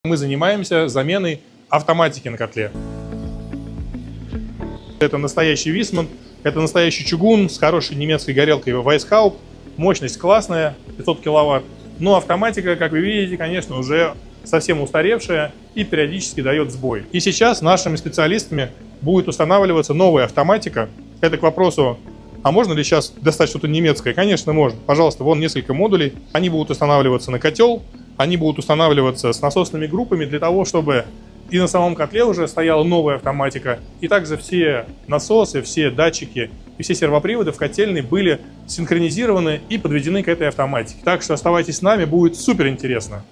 Мы занимаемся заменой автоматики на котле. Это настоящий Висман, это настоящий чугун с хорошей немецкой горелкой Weishaupt. Мощность классная, 500 киловатт. Но автоматика, как вы видите, конечно, уже совсем устаревшая и периодически дает сбой. И сейчас нашими специалистами будет устанавливаться новая автоматика. Это к вопросу, а можно ли сейчас достать что-то немецкое? Конечно, можно. Пожалуйста, вон несколько модулей. Они будут устанавливаться на котел, они будут устанавливаться с насосными группами для того, чтобы и на самом котле уже стояла новая автоматика, и также все насосы, все датчики и все сервоприводы в котельной были синхронизированы и подведены к этой автоматике. Так что оставайтесь с нами, будет супер интересно.